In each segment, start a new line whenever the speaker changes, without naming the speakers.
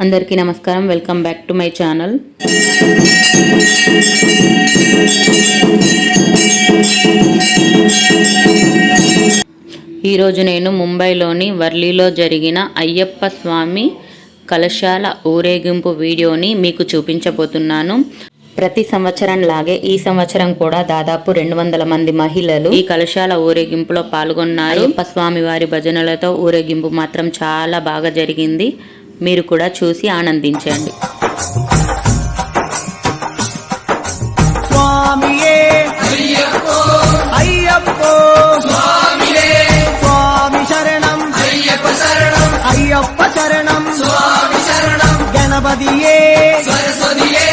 అందరికీ నమస్కారం. Welcome back to my channel. ఈరోజు నేను ముంబైలోని వర్లీలో జరిగిన అయ్యప్ప స్వామి కలశాల ఊరేగింపు వీడియోని మీకు చూపించబోతున్నాను. ప్రతి సంవత్సరం లాగే ఈ సంవత్సరం కూడా దాదాపు 200 మంది మహిళలు ఈ కలశాల ఊరేగింపులో పాల్గొన్నారు. అయ్యప్ప స్వామి వారి భజనలతో ఊరేగింపు మాత్రం చాలా బాగా జరిగింది. మీరు కూడా చూసి ఆనందించండి.
స్వామియే అయ్యప్పో అయ్యప్పో స్వామియే స్వామి శరణం అయ్యప్ప శరణం అయ్యప్ప శరణం స్వామి శరణం గణపతియే సరస్వతియే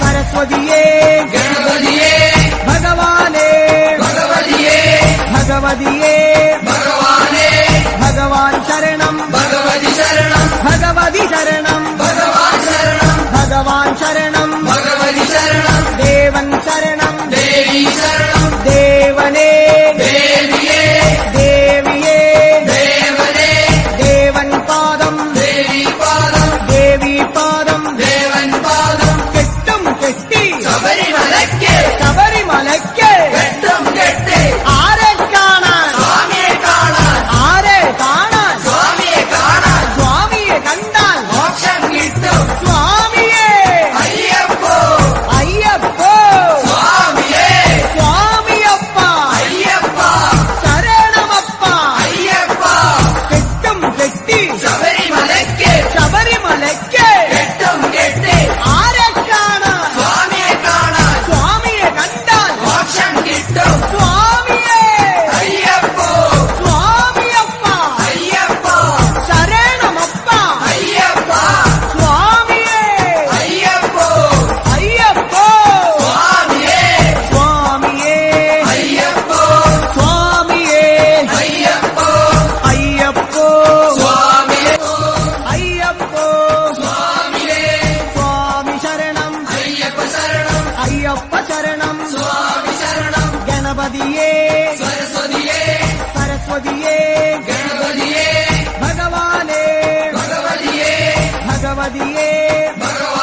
సరస్వతియే గణపతియే భగవానే భగవతియే భగవతియే భగవానే భగవాన్ శరణం భగవతి శరణం భగవతి శరణం భగవాన్ శరణం భగవాన్ శరణం భగవతి శరణం దేవన్ శరణం దేవి శరణం దేవనే దేవియే దేవియే దేవనే దేవన్ పాదం దేవి పాదం దేవి పాదం దేవన్ పాదం కెట్టం కెట్టి ശബരിമലയ്ക്ക് ശബരിമലയ്ക്ക് కెట్టం కెట్టి ആരെ കാണാൻ സ്വാമിയെ കാണാൻ ആരെ കാണാൻ സ്വാമിയെ കാണാൻ സ്വാമിയെ കണ്ടാൽ മോക്ഷം കിട്ടും സ്വാമിയേ അയ്യപ്പോ അയ്യപ്പോ സ്വാമിയേ സ്വാമിയപ്പ അയ്യപ്പ ശരണമപ്പ അയ്യപ്പ കെട്ടും കെട്ടി ശബരിമലയ്ക്ക് ശബരിമലയ്ക്ക് കെട്ടും കെട്ടി ആരെ കാണാൻ സ്വാമിയെ കാണാൻ സ്വാമിയെ കണ്ടാൽ മോക്ഷം കിട്ടും സ്വാമിയേ അയ്യപ്പോ സ്വാമിയപ്പ അയ്യപ്പ ശരണമപ്പ അയ്യപ്പ സ്വാമിയേ അയ്യപ്പോ അയ്യപ്പോ സ്വാമിയേ സ്വാമിയേ അയ്യപ്പോ സ്വാമിയേ അയ്യപ്പോ അയ്യപ്പോ സ്വാമിയേ അയ്യപ്പോ സ്വാമിയേ സ്വാമി ശരണം അയ്യപ്പ ശരണം അയ്യപ്പ ശരണം സ്വാമി ശരണം ഗണപതിയേ സരസ്വതിയേ സരസ്വതിയേ ഗണപതിയേ ഭഗവാനേ ഭഗവതിയേ ഭഗവതിയേ ഭഗവാൻ